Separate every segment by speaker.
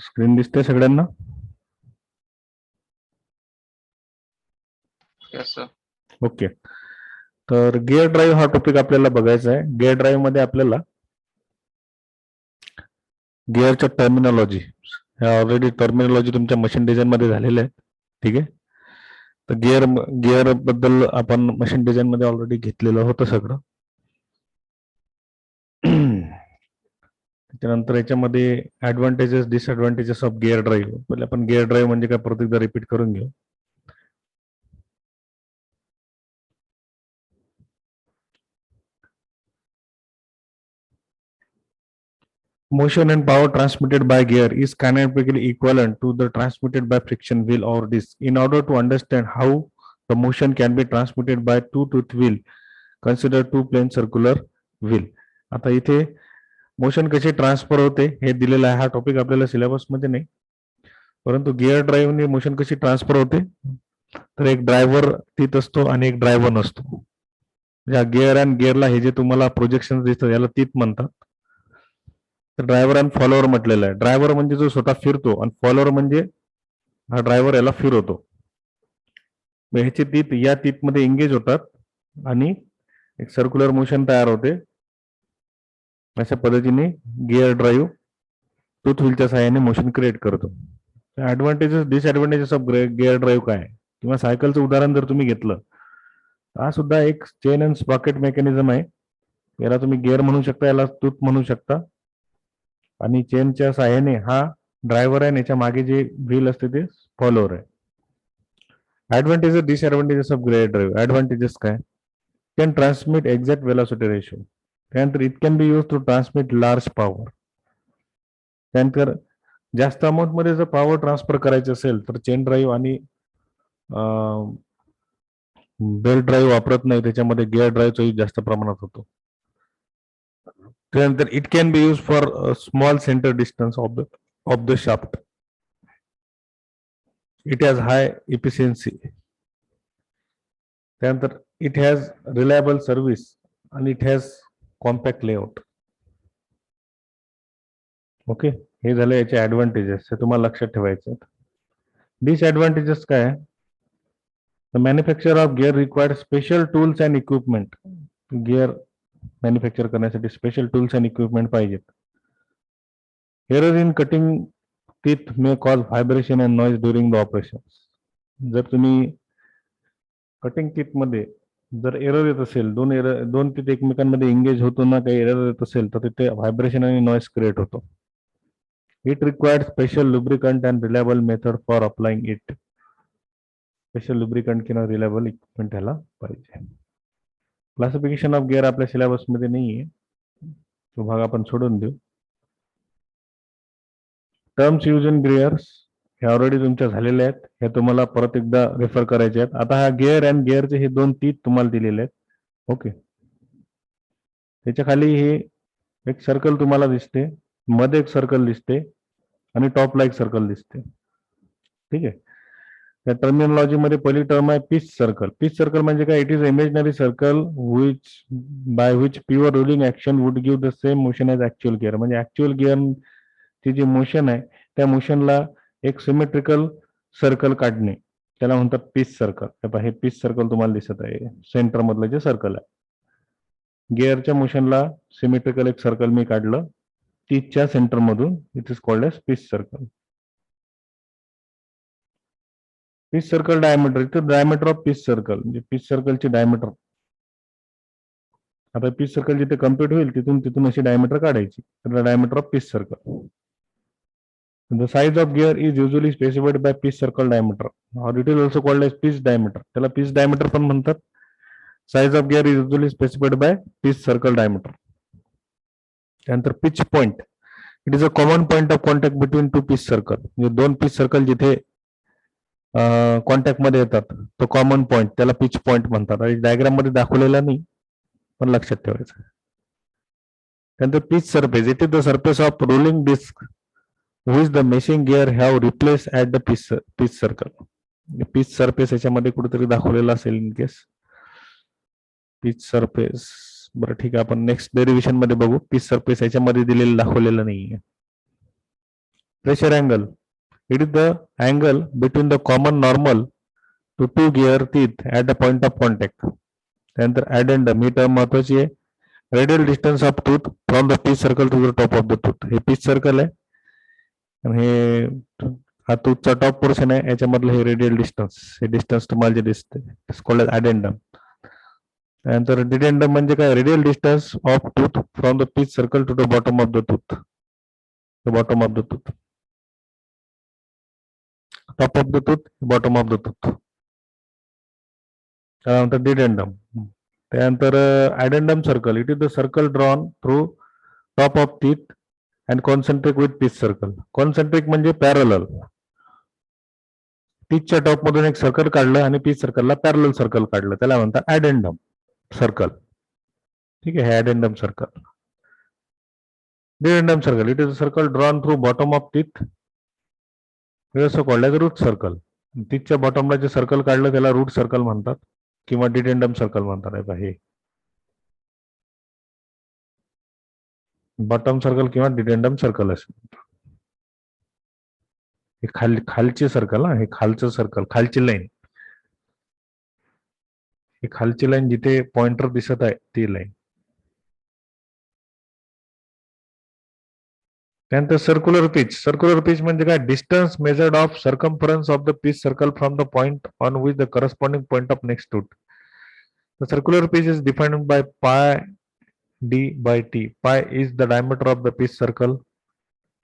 Speaker 1: Screen दिसते सगळ्यांना?
Speaker 2: Yes sir.
Speaker 1: Okay. तर गिअर ड्राईव्ह हा टॉपिक आपल्याला बघायचा आहे. गिअर ड्राईव्ह मध्ये आपल्याला गिअरच्या टर्मिनॉलॉजी ह्या ऑलरेडी टर्मिनॉलॉजी तुमच्या मशीन डिझाईन मध्ये झालेल्या आहेत. ठीक आहे. तर गिअर बद्दल आपण मशीन डिझाईन मध्ये ऑलरेडी घेतलेलं होतं सगळं. त्याच्यानंतर याच्यामध्ये advantages disadvantages of gear drive. पहिले आपण गिअर ड्राईव्ह म्हणजे काय परत एकदा रिपीट करून घेऊ. Motion and power transmitted by gear is kinetically equivalent to the transmitted by friction wheel or disc. In order to understand how the motion can be transmitted by two-tooth wheel, consider two-plane circular wheel. आता इथे motion कसे transfer होते हे दिलेलं आहे. हा topic आपल्याला syllabus मध्ये नाही, परंतु गिअर ड्राईव्हने मोशन कशी ट्रान्सफर होते, तर एक ड्रायव्हर टीथ असतो आणि एक ड्रायव्हर नसतो. या गिअर अँड गिअरला हे जे तुम्हाला प्रोजेक्शन दिसतं याला टीथ म्हणतात. तर ड्रायव्हर आणि फॉलोअर म्हटलेलं आहे. ड्रायव्हर म्हणजे जो स्वतः फिरतो आणि फॉलोअर म्हणजे हा ड्रायव्हर याला फिरवतो. ह्याचे टीथ या टीथ मध्ये एंगेज होतात आणि एक सर्क्युलर मोशन तयार होते. अशा पद्धतीने गिअर ड्राईव्ह टूथ व्हीलच्या सहाय्याने मोशन क्रिएट करतो. Advantages disadvantages of gear drive काय, किंवा सायकलचं उदाहरण जर तुम्ही घेतलं, हा सुद्धा एक चेन अँड स्प्रॉकेट मेकॅनिझम आहे. याला तुम्ही गिअर म्हणू शकता, याला टूथ म्हणू शकता. आणि चेनच्या सहाय्याने हा ड्रायव्हर आहे, याच्या मागे जे व्हील असते ते फॉलोअर आहे. Advantages disadvantages of gear drive. Advantages काय, can transmit exact velocity ratio. त्यानंतर it can be use to transmit large power. त्यानंतर जास्त अमाऊंट मध्ये जर पॉवर ट्रान्सफर करायचे असेल तर चेन ड्राईव्ह आणि बेल्ट ड्राईव्ह वापरत नाही, त्याच्यामध्ये गिअर ड्राईव्हचा यूज जास्त प्रमाणात होतो. त्यानंतर it can be use for small centre distance of the shaft. It has high efficiency. त्यानंतर इट हॅज रिलायबल सर्व्हिस आणि it has compact layout. Okay, हे झाले याचे ऍडव्हान्टेजेस, हे तुम्हाला लक्षात ठेवायचे. डिसएडव्हान्टेजेस काय, the manufacture of gear required special tools and equipment. Gear manufacture करण्यासाठी स्पेशल टूल्स अँड इक्विपमेंट पाहिजेत. Error in cutting teeth may cause vibration and noise during the operation. जर तुम्ही कटिंग टीथ मध्ये जर एरर येत असेल, दोन टीथ एकमेकांमध्ये एंगेज होतो ना, काही एरर येत असेल तर तिथे व्हायब्रेशन आणि नॉइज क्रिएट होतो. It required special lubricant and reliable method for applying it. Special lubricant किंवा रिलायबल इक्विपमेंट ह्याला पाहिजे. क्लासिफिकेशन ऑफ गिअर आपल्या सिलेबस मध्ये नाहीये, तो भाग आपण सोडून देऊ. टर्म्स यूज इन गिअर्स हे ऑलरेडी तुमच्या झालेले आहेत, हे तुम्हाला परत एकदा रेफर करायचे आहेत. आता हा गिअर अँड गिअरचे हे दोन टीथ तुम्हाला दिलेले आहेत. ओके, त्याच्या खाली हे एक सर्कल तुम्हाला दिसते, मध्ये एक सर्कल दिसते आणि टॉपला एक सर्कल दिसते. ठीक आहे. त्या टर्मिनॉलॉजी मध्ये पहिली टर्म आहे पीस सर्कल. पीस सर्कल म्हणजे काय, it is imaginary circle by which pure rolling action would give the same motion as actual gear. म्हणजे ऍक्च्युअल गिअर ची जी मोशन आहे त्या मोशनला एक सिमेट्रिकल सर्कल काढणे, त्याला म्हणतात पीस सर्कल. हे पीस सर्कल तुम्हाला दिसत आहे, सेंटर मधलं जे सर्कल आहे. गिअरच्या मोशनला सिमेट्रिकल एक सर्कल मी काढलं टीथच्या सेंटर मधून, it is called as pitch circle. Pitch circle diameter, इथे डायमीटर ऑफ पीस सर्कल म्हणजे पीस सर्कलची डायमीटर. आता पीस सर्कल जिथे कम्प्लीट होईल तिथून अशी डायमीटर काढायची, तर diameter of pitch circle. The size of gear is usually specified by pitch circle diameter, और it is also called as pitch diameter. त्याला पीस डायमीटर पण म्हणतात. Size of gear is usually specified by pitch circle diameter. त्यानंतर pitch point, it is a common point of contact between two pitch circle. म्हणजे दोन pitch circle जिथे contact मध्ये येतात तो कॉमन पॉइंट, त्याला पिच पॉइंट म्हणतात. आणि डायग्राम मध्ये दाखवलेला नाही, पण लक्षात ठेवायचं. त्यानंतर pitch surface, it is the surface of rolling disc which the meshing gear have replaced at the pitch circle. Pitch surface याच्यामध्ये कुठेतरी दाखवलेला असेल इन केस. पिच सरफेस, बरं ठीक आहे, आपण नेक्स्ट डेरिव्हेशन मध्ये बघू. पिच सरफेस याच्यामध्ये दिलेलं दाखवलेलं नाहीये. Pressure angle. It is the angle between the common normal to two gear teeth at the point of contact. त्यानंतर addendum ही टर्म महत्वाची आहे. Radial distance of tooth from the pitch circle to the top of the tooth. हे pitch circle आहे आणि हे हा टूथचा टॉप पोर्शन आहे, याच्यामधलं हे रेडियल डिस्टन्स, हे डिस्टन्स तुम्हाला जे दिसते कॉल्ड अडेंडम. त्यानंतर डिडेंडम म्हणजे काय, radial distance of tooth from the pitch circle to the bottom of the tooth. Bottom of the tooth, top of the tooth, bottom of the tooth. त्यानंतर dedendum. त्यानंतर addendum circle. It is the circle drawn through top of teeth and concentric with pitch circle. Concentric म्हणजे parallel. पीचच्या top मधून एक circle काढलं आणि peach सर्कलला parallel circle काढलं, त्याला म्हणतात अडेंडम सर्कल. ठीक आहे, हे addendum circle. Dedendum circle. It is a circle drawn through bottom of teeth, असं कॉल्ड रूट सर्कल. टीथच्या बॉटमला जे सर्कल काढलं त्याला रूट सर्कल म्हणतात किंवा डिडेंडम सर्कल म्हणतात. हे बॉटम सर्कल किंवा डिडेंडम सर्कल असे. हे खालचे सर्कल, हे खालचं सर्कल, खालची लाईन, ही खालची लाईन जिथे पॉइंटर दिसत आहे ती लाईन. त्यानंतर सर्क्युलर पिच. सर्क्युलर पिच म्हणजे काय, distance measured of circumference of the pitch circle from the point on which the corresponding point of next tooth. The circular pitch is defined by pi d by t. Pi is the diameter of the pitch circle.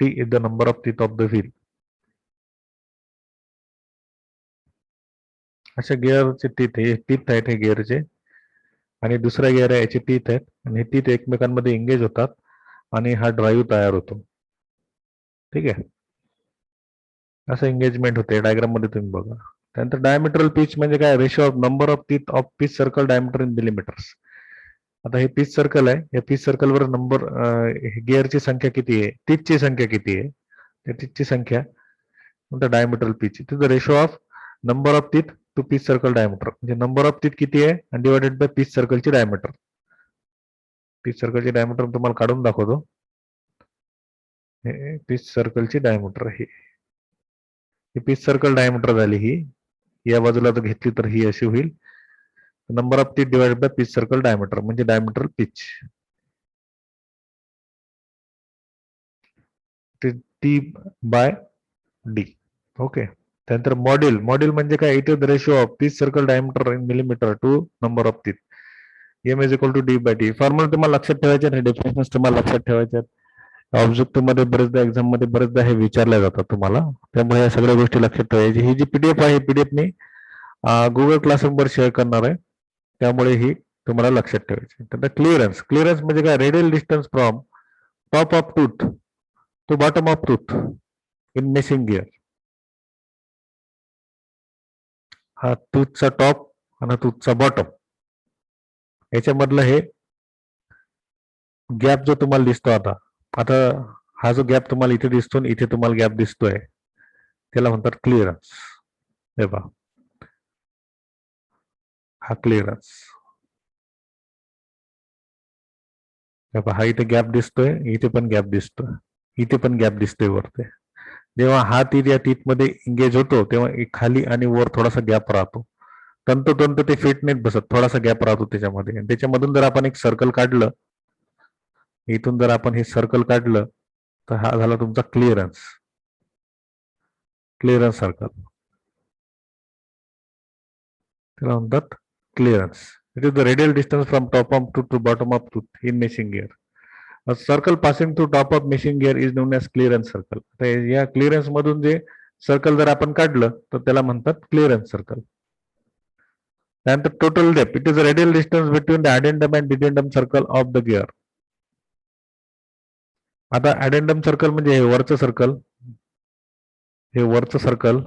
Speaker 1: T is the number of teeth of the wheel. अशा गिअरचे teeth, हे teeth आहेत हे गिअरचे, आणि दुसरा gear आहे याचे teeth आहेत, आणि हे टीथ एकमेकांमध्ये एंगेज होतात आणि हा ड्राईव्ह तयार होतो. ठीक आहे, असं एंगेजमेंट होते. डायग्राम मध्ये तुम्ही बघा. त्यानंतर डायमीटरल पिच म्हणजे काय, ratio of number of teeth of pitch circle diameter in millimetres. आता हे पिच सर्कल आहे, या पिच सर्कलवर नंबर, गिअरची संख्या किती आहे, टीथची संख्या किती आहे, त्या टीथची संख्या म्हणतात diametral pitch. It is the ratio of number of teeth to pitch circle diameter. म्हणजे नंबर ऑफ टीथ किती आहे आणि डिवायडेड बाय पिच सर्कलची डायमीटर. पिच सर्कलची डायमीटर तुम्हाला काढून दाखवतो. पिच सर्कलची डायमीटर ही पिच सर्कल डायमीटर झाली. ही या बाजूला जर घेतली तर ही अशी होईल. Number of teeth divided by pitch circle diameter म्हणजे diameter pitch. T by D. Okay. त्यानंतर मॉड्यूल. मॉड्यूल म्हणजे काय, it is the ratio of pitch circle diameter in millimetre to number of teeth. M is equal to D by T. Formula तुम्हाला लक्षात ठेवायचे आणि definitions तुम्हाला लक्षात ठेवायच्या. ऑब्जेक्टिव्ह मध्ये बरेचदा, एक्झाम मध्ये बरेचदा हे विचारल्या जातात तुम्हाला, त्यामुळे या सगळ्या गोष्टी लक्षात ठेवायची. ही जी पीडीएफ आहे, पीडीएफ मी गुगल क्लासरूमवर शेअर करणार आहे, त्यामुळे ही तुम्हाला लक्षात ठेवायची. तर क्लिअरन्स. क्लिअरन्स म्हणजे काय, radial distance from top of tooth to bottom of tooth in meshing gear. हा टूथचा टॉप आणि टूथचा बॉटम याच्यामधलं हे गॅप जो तुम्हाला दिसतो, आता हा जो गॅप तुम्हाला इथे दिसतो, इथे तुम्हाला गॅप दिसतोय, त्याला म्हणतात क्लिअरन्स. हे पहा, हा क्लिअरन्स. हा इथे गॅप दिसतोय, इथे पण गॅप दिसतोय, इथे पण गॅप दिसतोय वरते. जेव्हा हा टीथ या टीथ मध्ये एंगेज होतो तेव्हा खाली आणि वर थोडासा गॅप राहतो. तंतोतंत ते फिट नाहीत बसत, थोडासा गॅप राहतो त्याच्यामध्ये. त्याच्यामधून जर आपण एक सर्कल काढलं, इथून जर आपण हे सर्कल काढलं तर हा झाला तुमचा क्लिअरन्स. क्लिअरन्स सर्कल त्याला म्हणतात clearance. It is the radial distance from top of tooth to bottom of tooth in meshing gear. Circle passing through top of meshing gear is known as clearance circle. या clearance मधून जे circle जर आपण काढलं तर त्याला म्हणतात clearance circle. त्यानंतर total depth. It is a radial distance between the addendum and dedendum circle of the gear. आता अडेंडम सर्कल म्हणजे हे वरचं सर्कल, हे वरचं सर्कल.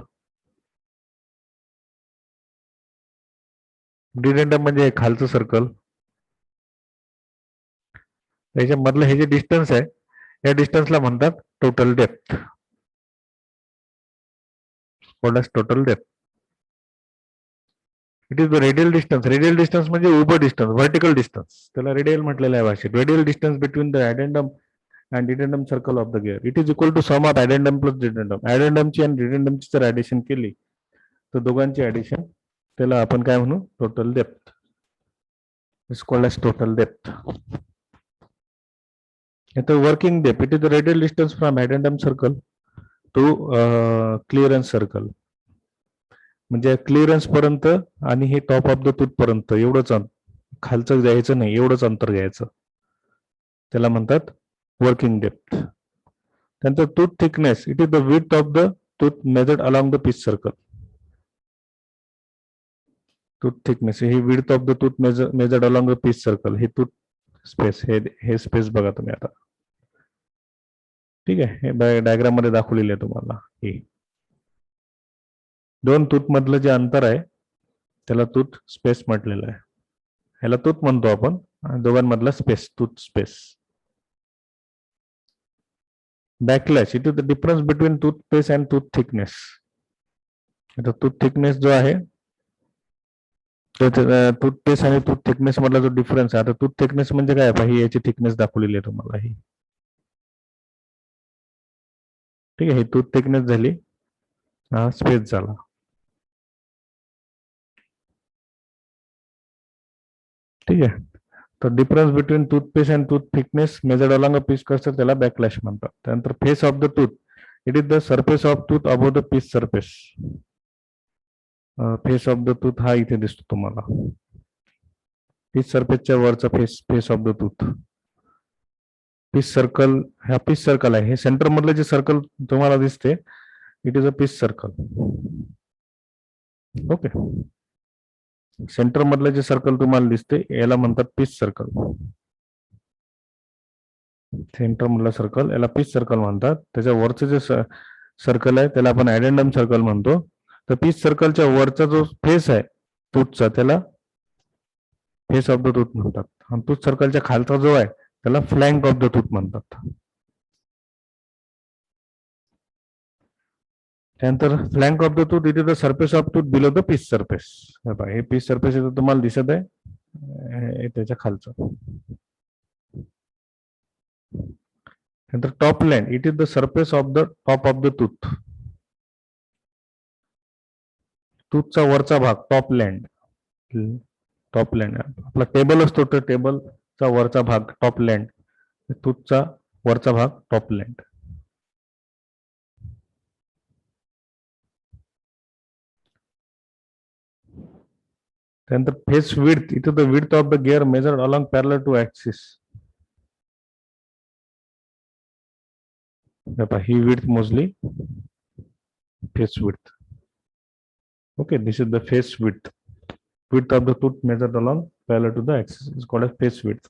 Speaker 1: डिडेंडम म्हणजे हे खालचं सर्कल. त्याच्यामधलं हे जे डिस्टन्स आहे, या डिस्टन्सला म्हणतात total depth. Total depth. It is the radial distance. Radial distance म्हणजे उभं डिस्टन्स, व्हर्टिकल डिस्टन्स, त्याला रेडियल म्हटलेलं आहे भाषेत. Radial distance between the addendum and dedendum circle of the gear. It is equal to sum of addendum plus dedendum. Addendum ची आणि dedendum ची जर ऍडिशन केली तर दोघांची ऍडिशन त्याला आपण काय म्हणू, total depth. Is called as total depth. आता working depth, it is the radial distance from addendum circle to clearance circle. म्हणजे क्लिअरन्स पर्यंत आणि हे टॉप ऑफ द टूथ पर्यंत एवढंच खालचं जायचं नाही, एवढंच अंतर घ्यायचं, त्याला म्हणतात वर्किंग डेप्थ. त्यानंतर tooth thickness, it is the width of the tooth measured along the pitch circle. Tooth thickness he width of the tooth measured along the pitch circle. हे टूथ स्पेस, हे स्पेस बघा तुम्ही आता. ठीक आहे, हे diagram मध्ये दाखवलेले आहे तुम्हाला. हे दोन टूथ मधलं जे अंतर आहे त्याला टूथ स्पेस म्हटलेलं आहे. ह्याला टूथ म्हणतो आपण, दोघांमधला space, tooth space. Backlash, it is the difference between tooth space and tooth thickness. आता टूथ थिकनेस जो आहे, टूथ पेस आणि टूथ थिकनेस मधला जो डिफरन्स आहे, आता टूथ थिकनेस म्हणजे काय, ही याची थिकनेस दाखवलेली आहे तुम्हाला ही. ठीक आहे, ही टूथ थिकनेस झाली, हा स्पेस झाला. ठीक आहे, तर difference between tooth space and tooth thickness measured along a pitch circle त्याला बॅकलॅश म्हणतात. त्यानंतर face of the tooth, it is the surface of tooth above the pitch surface. Face of the tooth हा इथे दिसतो तुम्हाला, pitch सरफेसच्या वरचा face of the tooth. Pitch circle, हा पिच सर्कल आहे, हे सेंटर मधलं जे सर्कल तुम्हाला दिसते, it is a pitch circle. Okay, centre मधलं जे सर्कल तुम्हाला दिसते याला म्हणतात पिच सर्कल. सेंटर मधलं सर्कल याला पिच सर्कल म्हणतात. त्याच्या वरचं जे सर्कल आहे त्याला आपण ऍडेंडम सर्कल म्हणतो. तर पिच सर्कलच्या वरचा जो फेस आहे टूथचा त्याला फेस ऑफ द टूथ म्हणतात, आणि टूथ सर्कलच्या खालचा जो आहे त्याला फ्लँक ऑफ द टूथ म्हणतात. त्यानंतर flank of the tooth, it is the surface of tooth below the pitch surface. हे पिच सरफेस इथं तुम्हाला दिसत आहे, त्याच्या खालचं. नंतर top land, it is the surface of the top of the tooth. टूथचा वरचा भाग टॉप लँड. टॉप लँड आपला टेबल असतो, तर टेबलचा वरचा भाग टॉप लँड, टूथचा वरचा भाग टॉप लँड. त्यानंतर face width, it is the width of the gear measured along parallel to axis. ही विड्थ मोजली, face width. Okay, this is the face width. Width of the tooth measured along parallel to the axis is called as face width.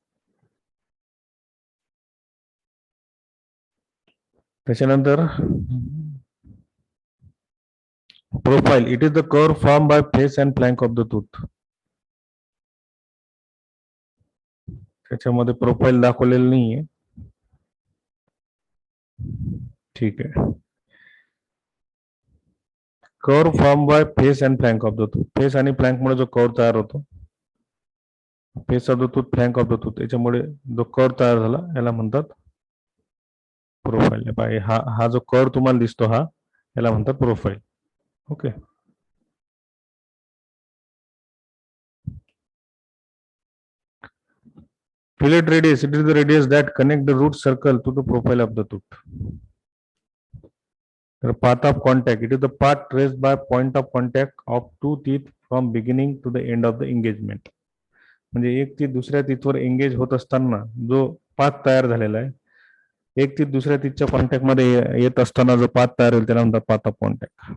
Speaker 1: त्याच्यानंतर profile, it is the curve formed by face and flank of the tooth. त्याच्यामध्ये profile दाखवलेलं नाहीये. ठीक आहे, curve form by face and flank of the tooth. Face आणि flank मुळे जो curve तयार होतो, face of the tooth, flank of the tooth, याच्यामुळे जो कर्व तयार झाला याला म्हणतात प्रोफाइल. हा जो कर्व तुम्हाला दिसतो हा याला म्हणतात profile. Okay, fillet radius, it is the radius that connect the root circle to the profile of the tooth. The path of contact, it is the path traced by point of contact of two teeth from beginning to the end of the engagement. म्हणजे एक teeth दुसऱ्या टीथवर engage होत असताना जो path तयार झालेला आहे, एक टीथ दुसऱ्या टीथच्या कॉन्टॅक्ट मध्ये येत असताना जो पाथ तयार होईल त्याला म्हणतात path of contact.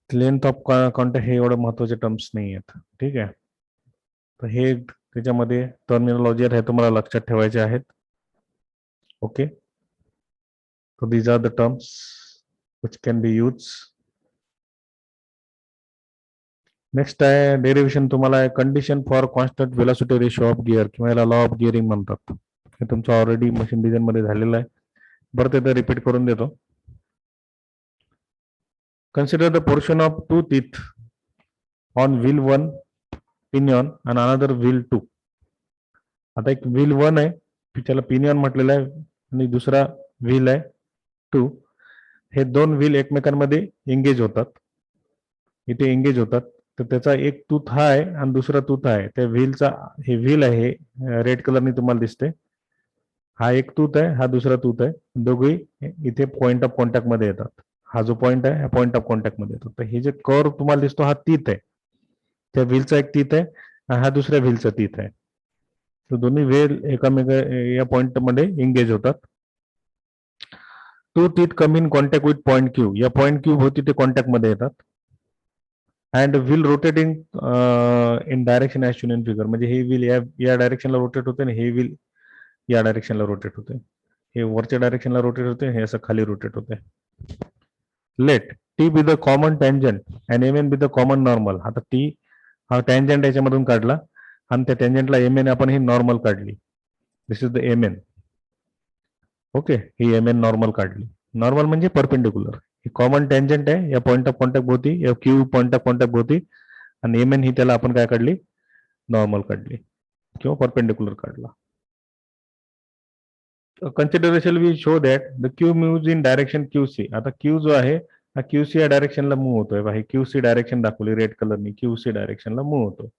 Speaker 1: Length of contact हे एवढं महत्वाचे टर्म्स नाही आहेत. ठीक आहे, तर हे त्याच्यामध्ये टर्मिनॉलॉजी आहे, तुम्हाला लक्षात ठेवायचे आहेत. Okay, so these are the terms which can be used. Next आहे डेरिव्हेशन, तुम्हाला आहे condition for constant velocity ratio of gear, किंवा याला लॉ ऑफ गिअरिंग म्हणतात. हे तुमचं ऑलरेडी मशीन डिझाईन मध्ये झालेलं आहे, बरं ते रिपीट करून देतो. Consider the portion of two teeth on wheel 1 pinion and another wheel 2. आता एक व्हील 1 आहे, त्याला P1 म्हटलेलं आहे आणि दुसरा व्हील आहे 2. हे दोन व्हील एकमेकांमध्ये एंगेज होतात, इथे एंगेज होतात. तर त्याचा एक टूथ हा आहे आणि दुसरा टूथ आहे. त्या व्हीलचा, हे व्हील आहे रेड कलरने तुम्हाला दिसते, हा एक टूथ आहे, हा दुसरा टूथ आहे. दोघे इथे पॉइंट ऑफ कॉन्टॅक्ट मध्ये येतात. हा जो पॉइंट आहे, हा पॉइंट ऑफ कॉन्टॅक्ट मध्ये येतो. तर हे जे कर्व तुम्हाला दिसतो, हा टीथ आहे. त्या व्हीलचा एक टीथ आहे आणि हा दुसऱ्या व्हीलचा टीथ आहे. तर दोन्ही व्हील एकामेका या पॉइंट मध्ये एंगेज होतात. Two teeth come in contact with point Q. या पॉइंट क्यू होती ते कॉन्टॅक्ट मध्ये येतात. And wheel rotating in direction as shown in figure. म्हणजे हे व्हील या डायरेक्शनला रोटेट होते आणि हे व्हील या डायरेक्शनला रोटेट होते. हे वरच्या डायरेक्शनला रोटेट होते, हे असं खाली रोटेट होते. Let T be the common tangent and M N be the common normal. आता टी हा टँजंट याच्यामधून काढला आणि त्या टँजंटला एम एन आपण ही नॉर्मल काढली. This is the M N. Okay, ही एम एन नॉर्मल काढली. नॉर्मल म्हणजे परपेंडिक्युलर. ही कॉमन टँजंट आहे या पॉइंट ऑफ कॉन्टॅक्ट भोवती, या क्यू पॉइंट ऑफ कॉन्टॅक्ट भोवती, आणि एम एन ही त्याला आपण काय काढली, नॉर्मल काढली किंवा परपेंडिक्युलर काढला. consideration will show that the q moves in direction qc. आता q जो आहे हा qc या डायरेक्शनला मूव्ह होतोय. बघा, qc डायरेक्शन दाखवली रेड कलरनी, qc डायरेक्शनला मूव्ह होतो.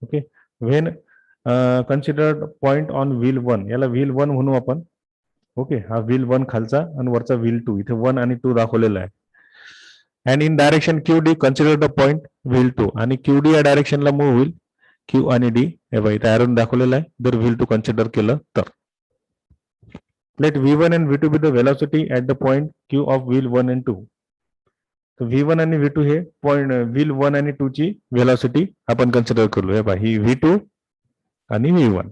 Speaker 1: Okay, when considered point on wheel 1, याला व्हील 1 म्हणू आपण. ओके, हा व्हील 1 खालचा आणि वरचा व्हील 2, इथे 1 आणि 2 दाखवलेला आहे. And in direction QD consider the point wheel 2, आणि QD या डायरेक्शनला मूव्ह होईल. Q आणि D हे बघा इथे ॲरोन दाखवलेला आहे. जर व्हील 2 कन्सिडर केलं तर let v1 and v2 be the velocity at the point q of wheel 1 and 2. तर v1 आणि v2 हे पॉइंट व्हील 1 आणि 2 ची व्हेलॉसिटी आपण कन्सिडर करू. हे पहा, ही v2 आणि v1.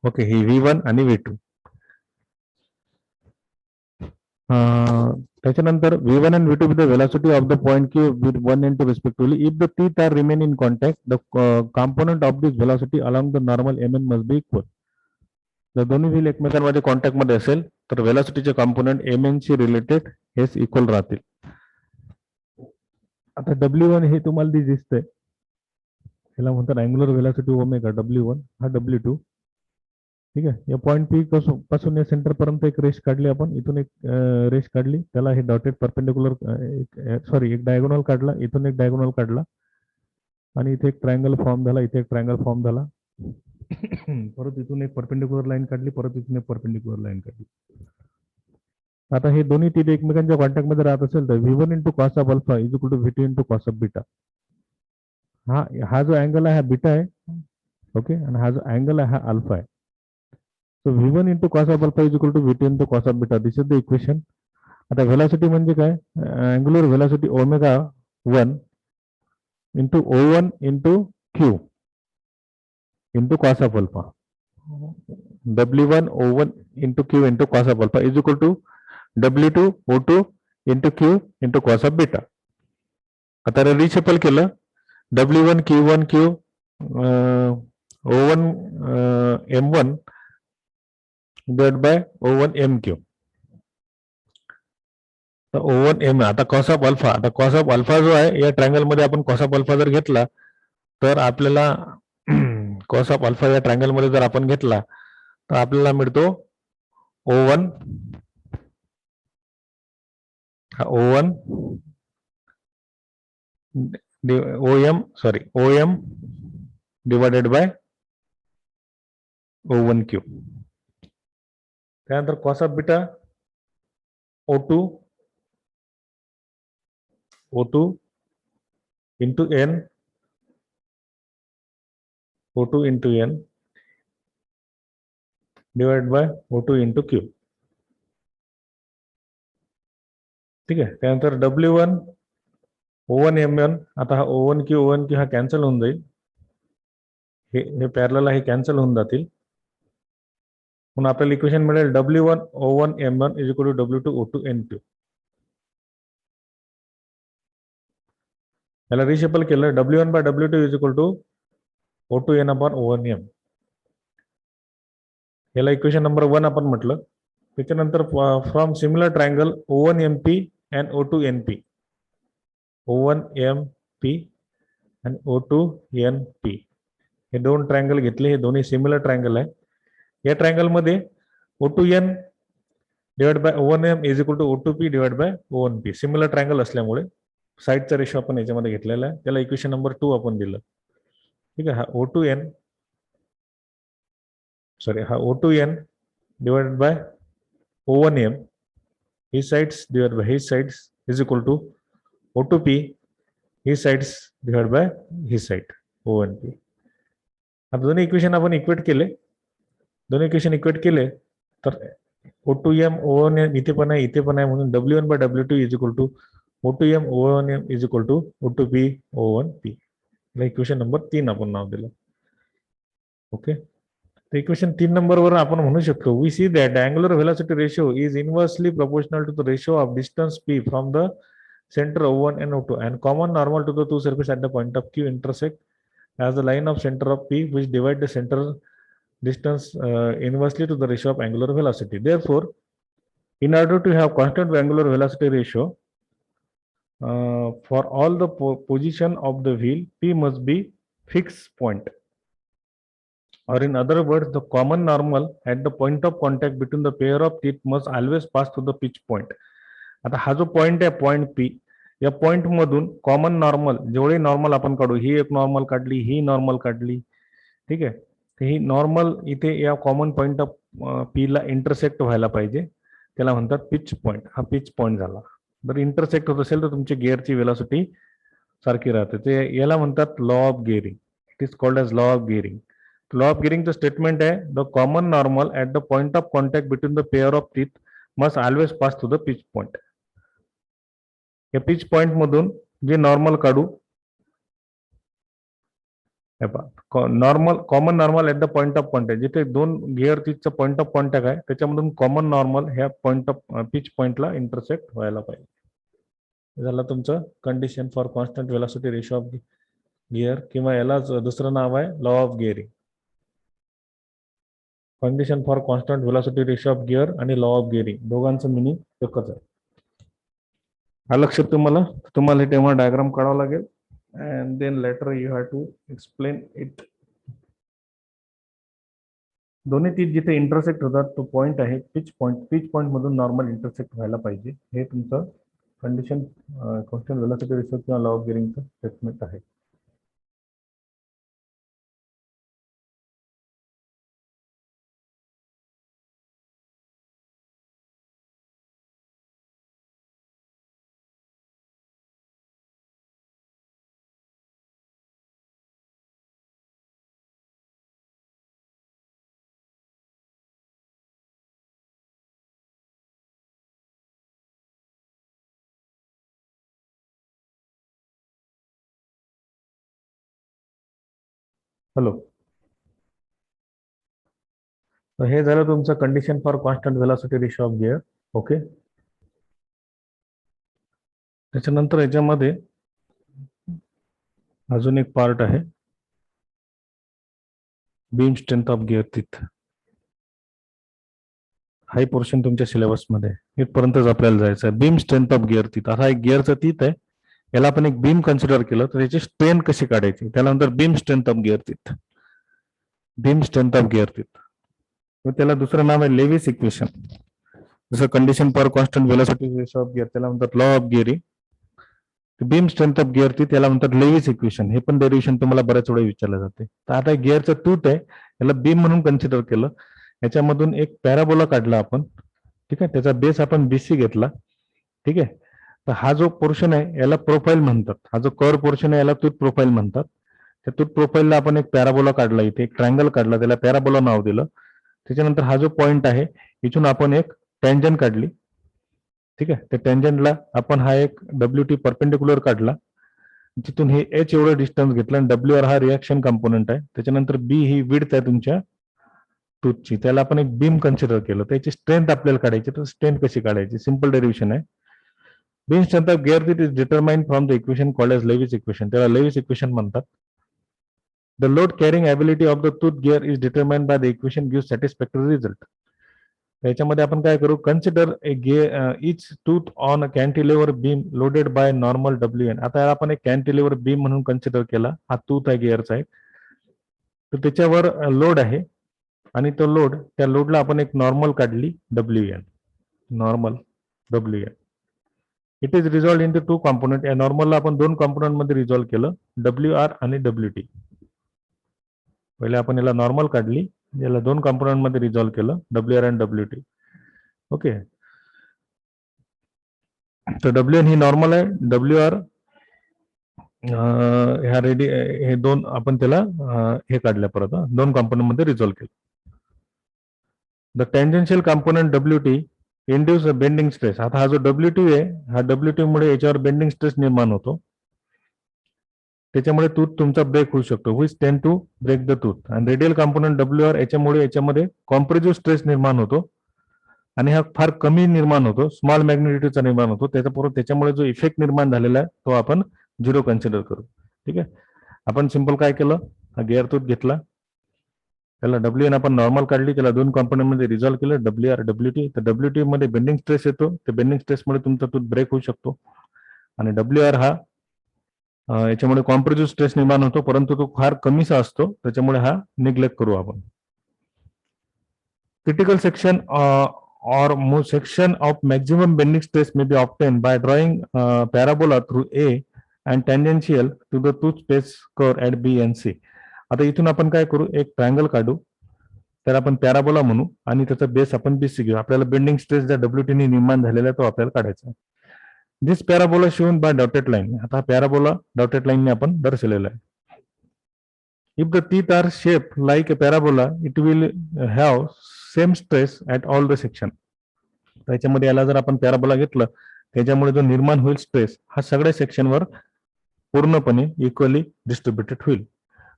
Speaker 1: ओके, ही v1 आणि v2. त्याच्यानंतर v1 and v2 be the velocity of the point q with 1 and 2 respectively. If the teeth are remain in contact, the component of this velocity along the normal mn must be equal. जर दोन्ही wheel एकमेकांमध्ये contact मध्ये असेल तर व्हेलॉसिटीचे component M N शी related हेच equal राहतील. आता W1 हे तुम्हाला दिसतंय, याला म्हणतात अँग्युलर व्हेलॉसिटी ओमेगा. W1 हा W2. ठीक आहे, या पॉईंट पी पासून या सेंटर पर्यंत एक रेष काढली आपण, इथून एक रेष काढली, त्याला हे डॉटेड परपेंडिक्युलर, एक डायगोनल काढला, इथून एक डायगोनल काढला, आणि इथे एक ट्रायंगल फॉर्म झाला, इथे एक ट्रायंगल फॉर्म झाला. परत इथून एक परपेंडिक्युलर लाईन काढली, परत इथून एक परपेंडिक्युलर लाईन काढली. आता हे दोन्ही तिथे एकमेकांच्या कॉन्टॅक्ट मध्ये राहत असेल तर v1 into cos of alpha is equal to v2 into cos of beta. हा जो अँगल आहे हा बीटा आहे. ओके, आणि हा जो अँगल आहे हा अल्फा आहे. So v1 into cos of alpha is equal to v2 into cos of beta. This is the equation. आता व्हेलॉसिटी म्हणजे काय, angular velocity omega 1 into O1 into Q into cos of alpha. W1 O1 into Q into cos of alpha is equal to W2 O2 into Q into cos of beta. आता reshuffle केलं, W1 Q1 Q O1 M1 divide by O1 MQ. तर O1 M, आता cos of alpha, आता cos of alpha जो आहे या triangle मध्ये आपण कॉस ऑफ अल्फा जर घेतला तर आपल्याला कॉस ऑफ अल्फा या ट्रायंगल मध्ये जर आपण घेतला तर आपल्याला मिळतो O1 OM divided by O1Q. त्यानंतर cos of beta O2 into N O2 into N divide by O2 into Q. ठीक आहे, त्यानंतर W1 O1 M1. आता हा O1Q हा कॅन्सल होऊन जाईल, हे पॅरलल आहे, कॅन्सल होऊन जातील. म्हणून आपल्याला इक्वेशन मिळेल W1 O1 M1 is equal to W2 O2 N2. याला रिशफल केलं, W1 by W2 is equal to O2 N upon O1 M. याला इक्वेशन नंबर 1 आपण म्हटलं. त्याच्यानंतर from similar triangle O1 MP and O2 NP, O1 MP and O2 NP. हे दोन triangle घेतले, हे दोन्ही सिमिलर ट्रायंगल आहे. या ट्रायंगल मध्ये O2n divide by O1m is equal to O2p divide by O1p. Similar triangle असल्यामुळे साईडचा रेशो आपण याच्यामध्ये घेतलेला आहे, त्याला इक्वेशन नंबर 2 आपण दिलं. ठीक आहे. हा O2n सॉरी हा O2n डिवाइडेड बाय O1m ही साइड्स डिवाइड बाय ही sides is equal to O2p ही साइड्स डिवाइड बाय ही साइड O1p. आता दोन्ही इक्वेशन आपण इक्वेट केले, दोन्ही इक्वेशन इक्वेट केले तर O2m O1m इथे पण आहे, इथे पण आहे, म्हणून W1 by W2 is equal to O2m O1m is equal to O2p O1p. Equation number 3 आपण नाव दिलं. ओके. तर इक्वेशन 3 नंबरवर आपण म्हणू शकतो, we see that angular velocity ratio is inversely proportional to the ratio of distance p from the center O1 and O2 and common normal to the two surfaces at the point of Q intersect as the line of center of P which divide the center distance inversely to the ratio of angular velocity. Therefore, in order to have constant angular velocity ratio for all the position of the wheel, P must be fixed point. Or in other words, the common normal at the point of contact between the pair of teeth must always pass through the pitch point. आता हा जो point आहे point P, या point मधून common normal जेवढे normal आपण काढू, ही एक नॉर्मल काढली, ही नॉर्मल काढली, ठीक आहे. तर ही नॉर्मल इथे या कॉमन पॉइंट ऑफ पी ला इंटरसेक्ट व्हायला पाहिजे, त्याला म्हणतात पिच पॉइंट. हा पिच पॉइंट झाला. जर इंटरसेक्ट होत असेल तर तुमची गिअरची वेलॉसिटी सारखी राहते. ते याला म्हणतात law of gearing. It is called as law of gearing. Law of गिअरिंगचं स्टेटमेंट आहे, the common normal at the point of contact between the pair of teeth must always pass to the pitch point. या pitch point मधून जे normal काढू, normal common normal at the point of contact, जिथे दोन gear टीथचा point of contact आहे त्याच्यामधून common normal ह्या पॉइंट ऑफ पिच पॉइंटला इंटरसेक्ट व्हायला पाहिजे. झालं तुमचं condition for constant velocity ratio of gear, किंवा यालाच दुसरं नाव आहे law of gearing. Condition for constant velocity ratio of gear आणि लॉ ऑफ गिअरिंग दोघांचं मिनिंग एकच आहे. हा लक्षात तुम्हाला तेव्हा डायग्राम काढावा लागेल, and then later you have to explain it. दोन्ही तीन जिथे इंटरसेक्ट होतात तो पॉइंट आहे पिच पॉइंट. पिच पॉइंट मधून नॉर्मल इंटरसेक्ट व्हायला पाहिजे. हे तुमचं कंडिशन कॉन्स्टंट वेलॉसिटी रेशो किंवा लॉ ऑफ गिअरिंगचं स्टेटमेंट आहे. हॅलो. तर हे झालं तुमचं condition for constant velocity ratio of gear. Okay. त्याच्यानंतर याच्यामध्ये अजून एक पार्ट आहे, beam strength of gear teeth. High portion तुमच्या सिलेबसमध्ये इथपर्यंतच आपल्याला जायचं आहे. Beam strength of gear teeth. आता एक गिअरचं टीथ आहे, याला आपण एक बीम कन्सिडर केलं तर याची स्ट्रेंथ कशी काढायची, त्याला नंतर beam strength of gear teeth. Beam strength of gear teeth त्याला दुसरं नाव आहे लेविस इक्वेशन. जसं condition for constant velocity ratio of gear त्याला म्हणतात law of gearing. Beam strength of gear teeth त्याला म्हणतात लेविस इक्वेशन. हे पण डेरिव्हेशन तुम्हाला बऱ्याच वेळा विचारलं जाते. तर आता गिअरचं टूथ आहे, याला बीम म्हणून कन्सिडर केलं, याच्यामधून एक पॅराबोला काढला आपण, ठीक आहे. त्याचा बेस आपण बीसी घेतला, ठीक आहे. तर हा जो पोर्शन आहे याला प्रोफाईल म्हणतात. हा जो कर्व पोर्शन आहे याला टूथ प्रोफाईल म्हणतात. त्या टूथ प्रोफाईलला आपण एक पॅराबोला काढला, इथे एक ट्रायंगल काढला, त्याला पॅराबोला नाव दिलं. त्याच्यानंतर हा जो पॉइंट आहे इथून आपण एक टँजंट काढली, ठीक आहे. त्या टँजंटला आपण हा एक WT परपेंडिक्युलर काढला, तिथून हे H एवढं डिस्टन्स घेतलं आणि WR हा रिएक्शन कंपोनंट आहे. त्याच्यानंतर B ही विड्थ आहे तुमच्या टूथची, त्याला आपण एक बीम कन्सिडर केलं. त्याची स्ट्रेंथ आपल्याला काढायची. तर स्ट्रेंथ कशी काढायची, सिंपल डेरिव्हेशन आहे. Beam strength of gear teeth is determined from the equation called as Lewis equation. त्याला लेविस इक्वेशन म्हणतात. The load carrying ability of the tooth gear is determined by the equation gives satisfactory result. याच्यामध्ये आपण काय करू, consider a gear each tooth on a cantilever beam loaded by normal WN. आता आपण एक कॅन्टिलेव्हर beam म्हणून consider केला. हा टूथ आहे गिअरचा आहे. तर त्याच्यावर लोड आहे आणि तो लोड, त्या लोडला आपण एक नॉर्मल काढली WN, normal WN. It is resolved in two component. या नॉर्मलला आपण दोन कॉम्पोनंट मध्ये रिझॉल्व्ह केलं, WR आणि WT. पहिले आपण याला नॉर्मल काढली, याला दोन कॉम्पोनंट मध्ये रिझॉल्व्ह केलं, WR आणि WT. ओके, तर WN ही नॉर्मल आहे, WR ह्या रेडी, हे दोन आपण त्याला हे काढल्या परत, दोन कॉम्पोनंट मध्ये रिझॉल्व्ह केलं. The tangential component WT induce bending stress. आता हा जो WT आहे, हा WT मुळे याच्यावर बेंडिंग स्ट्रेस निर्माण होतो, त्याच्यामुळे टूथ तुमचा ब्रेक होऊ शकतो, which tend to break the tooth. आणि रेडियल कॉम्पोनंट WR याच्यामुळे याच्यामध्ये कॉम्प्रेसिव्ह स्ट्रेस निर्माण होतो आणि हा फार कमी निर्माण होतो, स्मॉल मॅग्नेटिट्यूडचा निर्माण होतो. त्याच्यामुळे जो इफेक्ट निर्माण झालेला आहे तो आपण झिरो कन्सिडर करू. ठीक आहे, आपण सिंपल काय केलं, हा गिअर टूथ घेतला, त्याला WN आपण नॉर्मल काढली, त्याला दोन कॉम्पोनंट मध्ये रिझॉल्व्ह केलं, WR WT. तर WT मध्ये बेंडिंग स्ट्रेस येतो, त्या बेंडिंग स्ट्रेसमुळे तुमचा टूथ ब्रेक होऊ शकतो. आणि WR हा याच्यामुळे कॉम्प्रेसिव्ह स्ट्रेस निर्माण होतो, परंतु तो फार कमीसा असतो, त्याच्यामुळे हा निग्लेक्ट करू आपण. Critical section or section of maximum bending stress may be obtained by drawing parabola through A and tangential to the tooth space curve at B and C. आता इथून आपण काय करू, एक ट्रायंगल काढू, तर आपण पॅराबोला म्हणू आणि त्याचा बेस आपण BC घेऊ. आपल्याला बेंडिंग स्ट्रेस ज्या WT ने निर्माण झालेला आहे तो आपल्याला काढायचा आहे. This parabola shown by dotted line. आता पॅराबोला डॉटेड लाईनने आपण दर्शवलेला आहे. If the teeth are shaped like a parabola, it will have same stress at all the section. त्याच्यामध्ये याला जर आपण पॅराबोला घेतलं, त्याच्यामुळे जो निर्माण होईल स्ट्रेस हा सगळ्या सेक्शनवर पूर्णपणे इक्वली डिस्ट्रीब्युटेड होईल.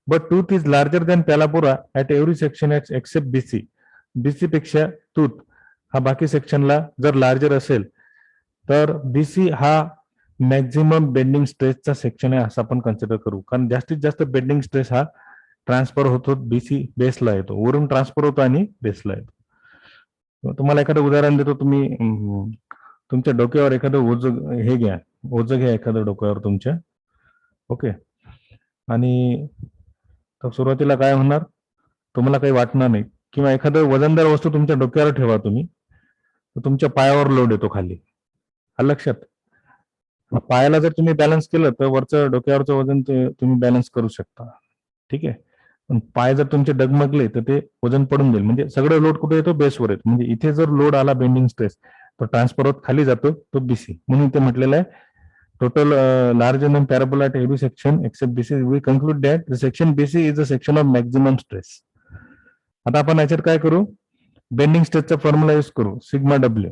Speaker 1: But tooth is larger than parabola at every section except BC. BC पेक्षा टूथ हा बाकी सेक्शनला जर लार्जर असेल तर BC हा मॅक्झिमम बेंडिंग स्ट्रेसचा सेक्शन आहे असं आपण कन्सिडर करू, कारण जास्तीत जास्त बेंडिंग स्ट्रेस हा ट्रान्सफर होतो BC बेसला येतो, वरून ट्रान्सफर होतो आणि बेसला येतो. तुम्हाला एखादं उदाहरण देतो, तुम्ही तुमच्या डोक्यावर एखादं हे घ्या, ओझं घ्या एखादं डोक्यावर तुमच्या. ओके, आणि सुरुवातीला काय होणार, तुम्हाला काही वाटणार नाही, किंवा एखादं वजनदार वस्तू तुमच्या डोक्यावर ठेवा तुम्ही, तर तुमच्या पायावर लोड येतो खाली, लक्षात. पायाला जर तुम्ही बॅलन्स केलं तर वरचं डोक्यावरचं वजन तुम्ही बॅलन्स करू शकता. ठीक आहे, पण पाय जर तुमचे डगमगले तर ते वजन पडून जाईल. म्हणजे सगळं लोड कुठे येतो, बेसवर येतो. म्हणजे इथे जर लोड आला बेंडिंग स्ट्रेस, तो ट्रान्सफर होत खाली जातो, तो BC. म्हणून ते म्हटलेलं आहे total larger than parabola at every section except BC. We conclude that the section BC is the section of maximum stress. आता आपण याच्यात काय करू, बेंडिंग स्ट्रेसचा फॉर्म्युला यूज करू, सिग्मा W.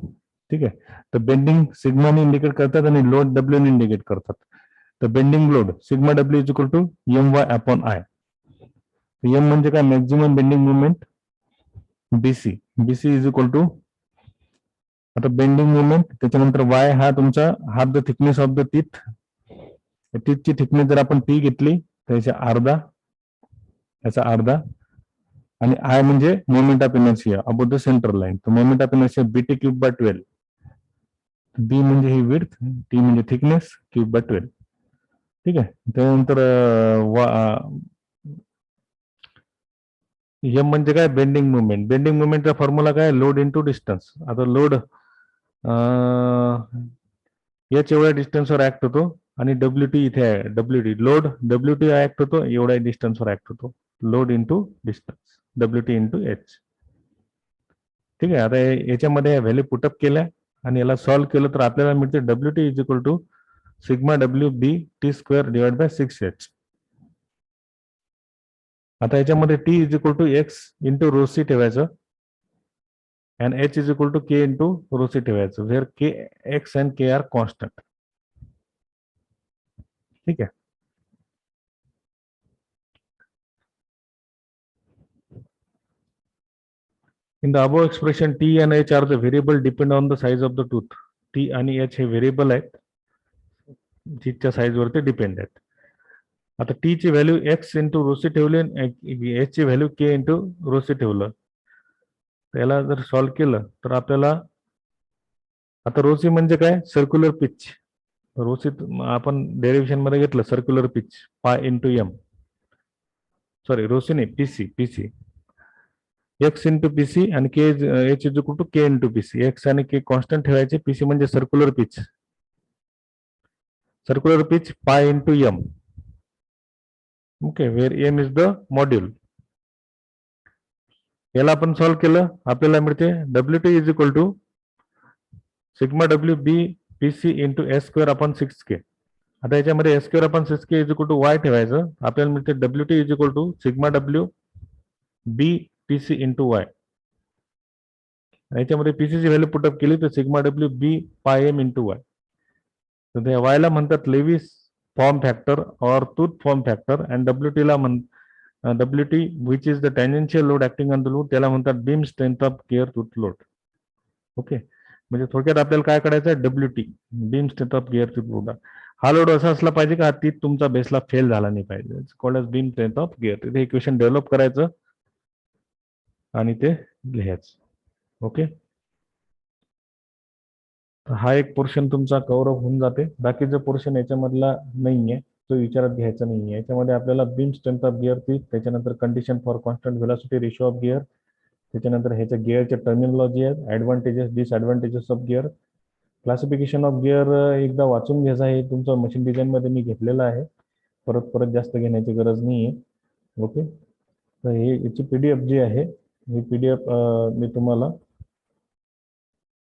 Speaker 1: ठीक आहे, तर बेंडिंग सिग्माने इंडिकेट करतात आणि लोड W ने इंडिकेट करतात. तर bending load sigma W is equal to MY upon I. M म्हणजे काय, maximum bending moment. BC is equal to, आता बेंडिंग मुवमेंट, त्याच्यानंतर Y हा तुमचा half the thickness of the teeth. टीथची थिकनेस जर आपण T घेतली तर याचा अर्धा, याचा अर्धा. आणि I म्हणजे moment of inertia about the centre line. तर moment of inertia BT cube by 12. B म्हणजे ही विड्थ, T म्हणजे थिकनेस, क्यूब बाय 12. ठीक आहे, त्यानंतर M म्हणजे काय, बेंडिंग मुवमेंट. बेंडिंग मुवमेंटचा फॉर्म्युला काय, लोड इंटू डिस्टन्स. आता लोड H एवढ्या डिस्टन्सवर ऍक्ट होतो आणि WT इथे आहे, WT लोड, WT ऍक्ट होतो एवढ्या डिस्टन्सवर ऍक्ट होतो. Load into distance, WT into H. ठीक आहे, आता याच्यामध्ये व्हॅल्यू पुटअप केल्या आणि याला सॉल्व्ह केलं तर आपल्याला मिळते WT is equal to sigma WB T square divide by 6H. आता याच्यामध्ये T is equal to X into rho C ठेवायचं and H is equal to K into rho C ठेवायचं, where K, X and K are constant. ठीक आहे, in the above expression T and H are the variable depend on the size of the tooth. T आणि H हे variable आहेत, टीथच्या size वरती depend आहेत. आता T ची value X into rho C ठेवली, H ची value K into rho C ठेवलं. त्याला जर सॉल्व्ह केलं तर आपल्याला, आता रो C म्हणजे काय, सर्क्युलर पिच. रो C आपण डेरिव्हेशन मध्ये घेतलं, circular pitch pi into M. Sorry rho C नाही, PC PC. X into PC आणि K H is equal to K into PC. X आणि के कॉन्स्टंट ठेवायचे. पीसी म्हणजे circular pitch. Circular pitch pi into M. Okay, where M is the module. याला आपण solve केलं, आपल्याला मिळते W T is equal to sigma W B P C into S square upon 6K. आता याच्यामध्ये S square upon 6K is equal to Y ठेवायचं. आपल्याला मिळते W T is equal to sigma W B P C into Y. याच्यामध्ये पीसीची value put up केली तर sigma W बी पाय एम इंटू वाय. तर त्या वायला म्हणतात Lewis form factor or tooth form factor. And W टीला W T which is the tangential load acting on the load, त्याला म्हणतात beam strength of gear tooth load. Okay, म्हणजे थोडक्यात आपल्याला काय करायचं आहे, W T beam strength of gear tooth load. हा लोड असा असला पाहिजे का हा ती तुमचा बेसला फेल झाला नाही पाहिजे. Called as beam strength of gear. तिथे इक्वेशन डेव्हलप करायचं आणि ते लिहायचं. ओके, हा एक पोर्शन तुमचा कव्हर अप होऊन जाते. बाकीचा पोर्शन याच्यामधला नाहीये, तो विचारात घ्यायचा नाहीये. याच्यामध्ये आपल्याला बीम स्ट्रेंथ ऑफ गिअर ती, त्याच्यानंतर condition for constant velocity ratio of gear, त्याच्यानंतर ह्याच्या गिअरच्या टर्मिनॉलॉजी आहेत, advantages disadvantages of gear, classification of gear एकदा वाचून घ्यायचं आहे. तुमचं मशीन डिझाईन मध्ये मी घेतलेलं आहे, परत परत जास्त घेण्याची गरज नाहीये. ओके, तर हे याची पीडीएफ जी आहे, ही पीडीएफ मी तुम्हाला